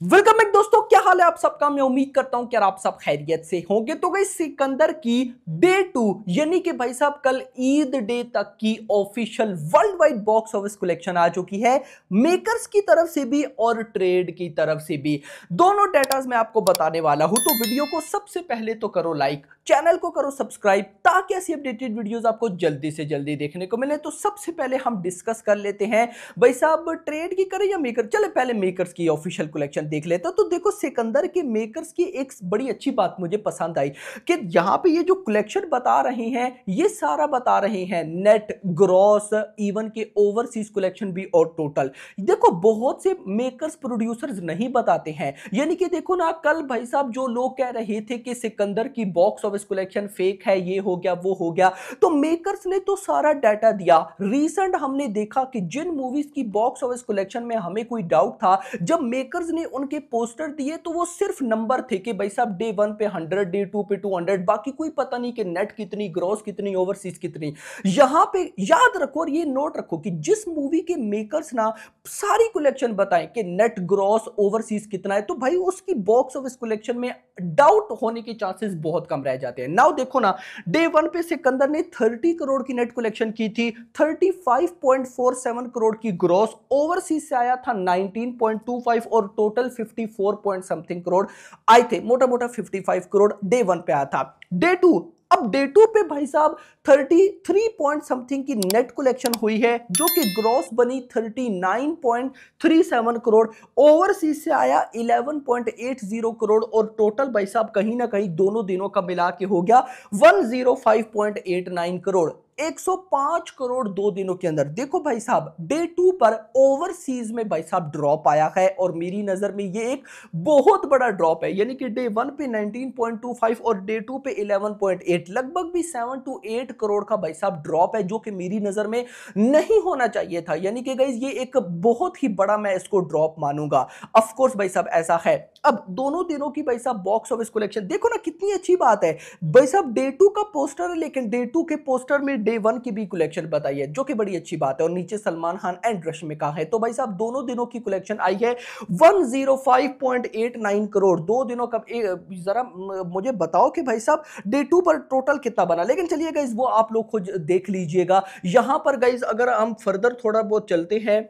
Welcome back दोस्तों, क्या हाल है आप सबका। मैं उम्मीद करता हूं कि आप सब खैरियत से होंगे। तो गई सिकंदर की डे 2 यानी कि भाई साहब कल ईद डे तक की official world wide box office collection आ चुकी है, मेकर्स की तरफ से भी और ट्रेड की तरफ से भी। दोनों डेटास मैं आपको बताने वाला हूं, तो वीडियो को सबसे पहले तो करो लाइक, चैनल को करो सब्सक्राइब, ताकि ऐसी अपडेटेड वीडियोस आपको जल्दी से जल्दी देखने को मिले। तो सबसे पहले हम डिस्कस कर लेते हैं भाई साहब ट्रेड की करें या मेकर। चले पहले मेकर्स की ऑफिशियल कलेक्शन देख लेते हैं। तो देखो सिकंदर के मेकर्स की एक बड़ी अच्छी बात मुझे पसंद आई कि यहां पे ये जो कलेक्शन बता रहे हैं ये सारा बता रहे हैं नेट, ग्रॉस, इवन के ओवरसीज कलेक्शन भी और टोटल। देखो बहुत से मेकर्स प्रोड्यूसर्स नहीं बताते हैं, यानी कि देखो ना कल भाई साहब जो लोग कह रहे थे कि सिकंदर की बॉक्स ऑफिस कलेक्शन फेक है, ये हो गया वो हो गया, तो मेकर्स ने तो सारा डाटा दिया। रिसेंट हमने देखा कि जिन मूवीज की बॉक्स ऑफिस कलेक्शन में हमें कोई डाउट था, जब मेकर्स ने उनके पोस्टर दिए तो वो सिर्फ नंबर थे कि भाई साहब डे 1 पे 100, डे 2 पे 200, बाकी कोई पता नहीं कि नेट कितनी, ग्रॉस कितनी, ओवरसीज कितनी। यहां पे याद रखो और ये नोट रखो कि जिस मूवी के मेकर्स ना सारी कलेक्शन बताएं कि नेट, ग्रॉस, ओवरसीज कितना है, तो भाई उसकी बॉक्स ऑफिस कलेक्शन में डाउट होने के चांसेस बहुत कम रह जाते हैं। नाउ देखो ना, डे 1 पे सिकंदर ने 30 करोड़ की नेट कलेक्शन की थी, 35.47 करोड़ की ग्रॉस, ओवरसीज से आया था 19.25 और टोटल 54 पॉइंट समथिंग करोड़ आए थे। मोटा मोटा 55 करोड़ डे 1 पे आया था। डे 2, अब डे 2 पे भाई साहब 33 पॉइंट समथिंग की नेट कलेक्शन हुई है, जो कि ग्रॉस बनी 39.37 करोड़, ओवरसीज से आया 11.80 करोड़ और टोटल भाई साहब कहीं ना कहीं दोनों दिनों का मिला के हो गया 105.89 करोड़। 105 करोड़ 2 दिनों के अंदर। देखो भाई साहब डे 2 पर ओवरसीज में भाई साहब ड्रॉप आया है और मेरी नजर में ये एक बहुत बड़ा ड्रॉप है, यानी कि डे 1 पे 19.25 और डे 2 पे 11.8, लगभग भी 7 to 8 करोड़ का भाई साहब ड्रॉप है, जो कि मेरी नजर में नहीं होना चाहिए था। यानी कि गाइस ये एक बहुत ही बड़ा, मैं इसको ड्रॉप मानूंगा। ऑफ कोर्स भाई साहब ऐसा है। अब दोनों दिनों की भाई साहब बॉक्स ऑफिस कलेक्शन देखो ना, कितनी अच्छी बात है भाई साहब। डे 2 का पोस्टर है, लेकिन डे 2 के पोस्टर में डे 1 की भी कलेक्शन बताई है, जो कि बड़ी अच्छी बात है, और नीचे सलमान खान एंड रश्मिका है। तो भाई साहब दोनों दिनों की कलेक्शन आई है 105.89 करोड़। 2 दिनों का जरा मुझे बताओ कि भाई साहब डे 2 पर टोटल कितना बना, लेकिन चलिए गाइस वो आप लोग खुद देख लीजिएगा। यहां पर गाइस अगर हम फर्दर थोड़ा बहुत चलते हैं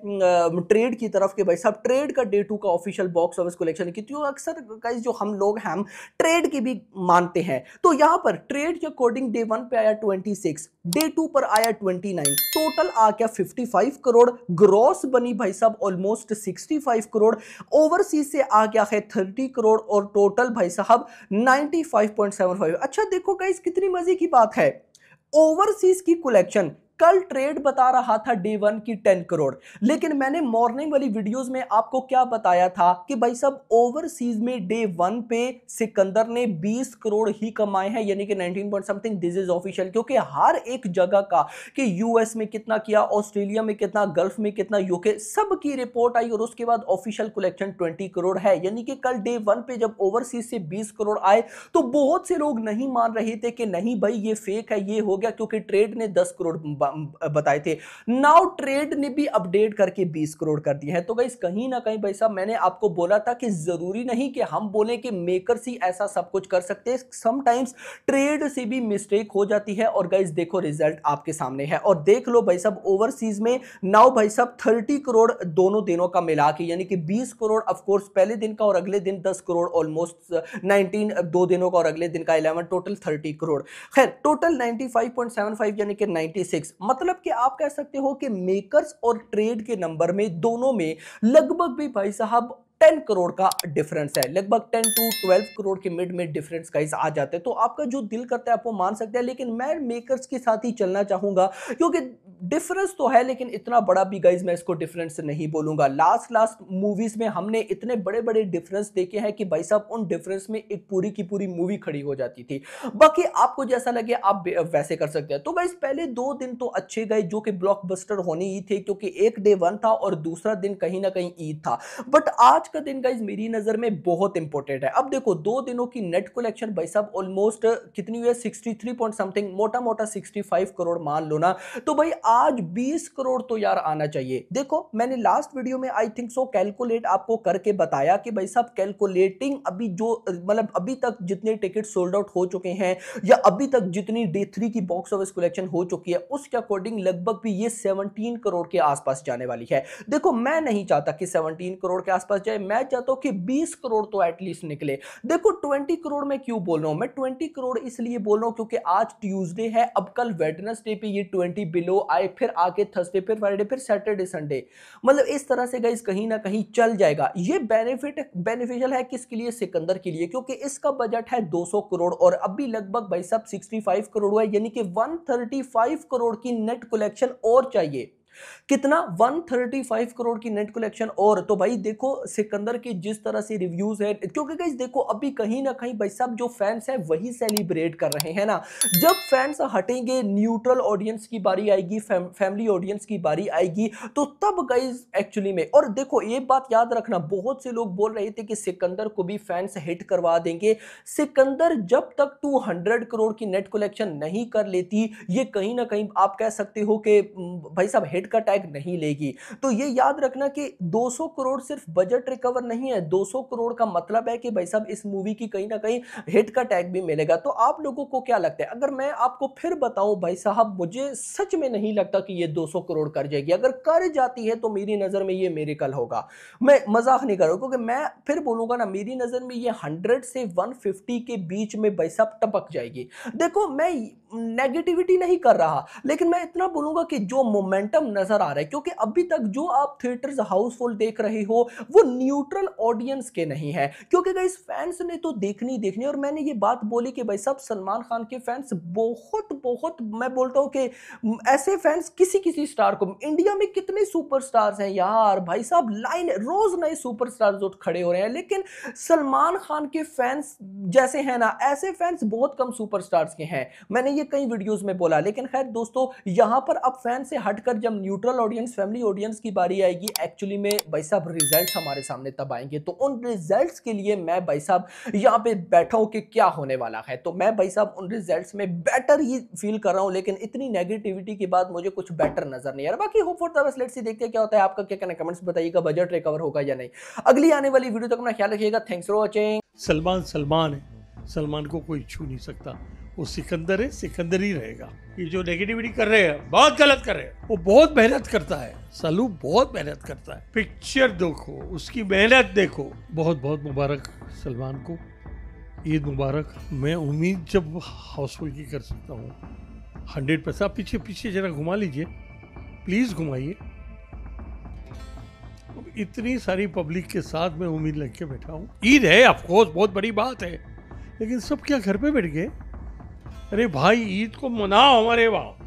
ट्रेड की तरफ के, भाई साहब ट्रेड का डे 2 का ऑफिशियल बॉक्स ऑफिस कलेक्शन की, तो अक्सर गाइस जो हम लोग हैं ट्रेड की भी मानते हैं, तो यहां पर ट्रेड के अकॉर्डिंग डे 1 पे आया 26, डे 2 पर आया 29, टोटल आ गया 55 करोड़, ग्रॉस बनी भाई साहब ऑलमोस्ट 65 करोड़, ओवरसीज से आ गया है 30 करोड़ और टोटल भाई साहब 95.75। अच्छा देखो गाइस कितनी मजे की बात है, ओवरसीज की कलेक्शन कल ट्रेड बता रहा था डे 1 की 10 करोड़, लेकिन मैंने मॉर्निंग वाली वीडियोस में आपको क्या बताया था कि भाई साहब ओवरसीज में डे 1 पे सिकंदर ने 20 करोड़ ही कमाए हैं, यानी कि 19 point something. This is official, क्योंकि हर एक जगह का कि यूएस में कितना किया, ऑस्ट्रेलिया में कितना, गल्फ में कितना, यूके, सब की रिपोर्ट आई और उसके बाद ऑफिशियल कलेक्शन 20 करोड़ है। यानी कि कल डे 1 पे जब ओवरसीज से 20 करोड़ आए तो बहुत से लोग नहीं मान रहे थे कि नहीं भाई ये फेक है, ये हो गया, क्योंकि ट्रेड ने 10 करोड़ बताए थे। नाउ ट्रेड ने भी अपडेट करके 20 करोड़ कर दिए हैं। तो गाइस कहीं ना कहीं भाई साहब मैंने आपको बोला था कि जरूरी नहीं कि हम बोले कि मेकर्स ही ऐसा सब कुछ कर सकते हैं, समटाइम्स ट्रेड से भी मिस्टेक हो जाती है। और गाइस देखो रिजल्ट आपके सामने है, और देख लो भाई साहब ओवरसीज में नाउ भाई साहब 30 करोड़ दोनों दिनों का मिला के, यानी कि 20 करोड़ ऑफ कोर्स पहले दिन का और अगले दिन 10 करोड़, ऑलमोस्ट 19 दो दिनों का और अगले दिन का 11, टोटल 30 करोड़। खैर टोटल 95.75 यानी कि 96, मतलब कि आप कह सकते हो कि मेकर्स और ट्रेड के नंबर में दोनों में लगभग भी भाई साहब 10 करोड़ का डिफरेंस है, लगभग 10 to 12 करोड़ के मिड में डिफरेंस गाइस आ जाते हैं। तो आपका जो दिल करता है आप वो मान सकते हैं, लेकिन मैं मेकर्स के साथ ही चलना चाहूंगा, क्योंकि डिफरेंस तो है लेकिन इतना बड़ा भी गाइस मैं इसको डिफरेंस नहीं बोलूंगा। लास्ट मूवीज में हमने इतने बड़े बड़े डिफरेंस देखे हैं कि भाई साहब उन डिफरेंस में एक पूरी की पूरी मूवी खड़ी हो जाती थी। बाकी आपको जैसा लगे आप वैसे कर सकते हैं। तो गाइस पहले 2 दिन तो अच्छे गए, जो कि ब्लॉकबस्टर होने ही थे, क्योंकि एक डे 1 था और दूसरा दिन कहीं ना कहीं ईद था। बट आज आज का दिन गाइज मेरी नजर में बहुत इंपॉर्टेंट है। अब देखो 2 दिनों की नेट कलेक्शन भाई साहब ऑलमोस्ट कितनी हुई है, 63 पॉइंट समथिंग, मोटा मोटा 65 करोड़ मान लो ना। तो भाई आज 20 करोड़ तो यार आना चाहिए। देखो मैंने लास्ट वीडियो में आई थिंक सो कैलकुलेट आपको करके बताया कि भाई साहब कैलकुलेटिंग अभी जो मतलब अभी तक जितने टिकट सोल्ड आउट हो चुके हैं या अभी तक जितनी डे 3 की बॉक्स ऑफिस कलेक्शन हो चुकी है उसके अकॉर्डिंग लगभग भी ये 17 करोड़ के आसपास जाने वाली है। देखो मैं नहीं चाहता कि 17 करोड़ के आसपास जाए, मैं चाहता हूं कि 20 करोड़ तो एटलीस्ट निकले। देखो 20 करोड़ में क्यों बोल रहा हूं, मैं 20 करोड़ इसलिए बोल रहा हूं क्योंकि आज ट्यूसडे है, अब कल वेडनेसडे पे ये 20 बिलो आए, फिर आगे थर्सडे, फिर फ्राइडे, फिर सैटरडे संडे, मतलब इस तरह से गाइस कहीं ना कहीं चल जाएगा। ये बेनिफिशियल है किसके लिए, सिकंदर के लिए, क्योंकि इसका बजट है 200 करोड़ और अभी लगभग भाई साहब 65 करोड़ हुआ है, यानी कि 135 करोड़ की नेट कलेक्शन और चाहिए। कितना, 135 करोड़ की नेट कलेक्शन और। तो भाई देखो सिकंदर के जिस तरह से रिव्यूज है, क्योंकि गाइस देखो अभी कहीं ना कहीं भाई साहब जो फैंस हैं वही सेलिब्रेट कर रहे हैं ना। जब फैंस हटेंगे, न्यूट्रल ऑडियंस की बारी आएगी, फैमिली ऑडियंस की बारी आएगी, तो तब गाइस एक्चुअली में। और देखो ये बात याद रखना, बहुत से लोग बोल रहे थे कि सिकंदर को भी फैंस हिट करवा देंगे। सिकंदर जब तक 200 करोड़ की नेट कलेक्शन नहीं कर लेती, ये कहीं ना कहीं आप कह सकते हो कि भाई साहब हिट का टैग नहीं लेगी। तो ये याद रखना कि 200 करोड़ सिर्फ बजट रिकवर नहीं है, 200 करोड़ का मतलब है कि भाई साहब इस मूवी की कहीं ना कहीं हिट का टैग भी मिलेगा। तो आप लोगों को क्या लगता है, अगर मैं आपको फिर बताऊं भाई साहब, मुझे सच में नहीं लगता कि ये 200 करोड़ कर जाएगी। अगर कर जाती है तो मेरी नजर में ये मिरेकल होगा, मैं मजाक नहीं कर रहा हूं, क्योंकि मैं फिर बोलूंगा ना, मेरी नजर में ये 100 से 150 के बीच में भाई साहब टपक जाएगी। देखो मैं नेगेटिविटी नहीं कर रहा, लेकिन मैं इतना बोलूंगा कि जो मोमेंटम नजर आ रहा है, क्योंकि अभी तक जो आप थिएटर्स हाउसफुल देख रहे हो वो न्यूट्रल ऑडियंस के नहीं है, क्योंकि गाइस फैंस ने तो देखनी देखनी। और मैंने ये बात बोली कि भाई साहब सलमान खान के फैंस बहुत बहुत, मैं बोलता हूं कि ऐसे फैंस किसी किसी स्टार को, इंडिया में कितने सुपरस्टार्स हैं यार भाई साहब, लाइन रोज नए सुपरस्टार जो खड़े हो रहे हैं, लेकिन सलमान खान के फैंस जैसे हैं ना, ऐसे फैंस बहुत कम सुपरस्टार्स के हैं। मैंने ये कई वीडियोस में बोला। लेकिन खैर दोस्तों, यहां पर अब फैन से हटकर जब न्यूट्रल ऑडियंस, फैमिली ऑडियंस की बारी आएगी, एक्चुअली में भाई साहब रिजल्ट्स हमारे सामने तब आएंगे। तो उन रिजल्ट्स के लिए मैं भाई साहब यहां पे बैठा हूं कि क्या होने वाला है। तो मैं भाई साहब उन रिजल्ट्स में बेटर ही फील कर रहा हूं, लेकिन इतनी नेगेटिविटी के बाद मुझे कुछ बेटर नजर नहीं आ रहा। बाकी hope for the best, let's see, देखते हैं क्या होता है। आपका क्या कहना, कमेंट्स बताइएगा, बजट रिकवर होगा या नहीं। अगली आने वाली वीडियो तक अपना ख्याल रखिएगा। Thanks for watching. सलमान है, सलमान को कोई छू नहीं सकता। वो सिकंदर है, सिकंदर ही रहेगा। ये जो नेगेटिविटी कर रहे हैं बहुत गलत कर रहे हैं। वो बहुत मेहनत करता है, सालू बहुत मेहनत करता है। पिक्चर देखो, उसकी मेहनत देखो। बहुत बहुत मुबारक सलमान को, ईद मुबारक। मैं उम्मीद जब हाउसफुल की कर सकता हूँ 100%। पीछे पीछे जरा घुमा लीजिए, प्लीज घुमाइए। इतनी सारी पब्लिक के साथ मैं उम्मीद लेके बैठा हूँ। ईद है ऑफकोर्स, बहुत बड़ी बात है, लेकिन सब क्या घर पे बैठ गए? अरे भाई ईद को मनाओ हमारे वहाँ।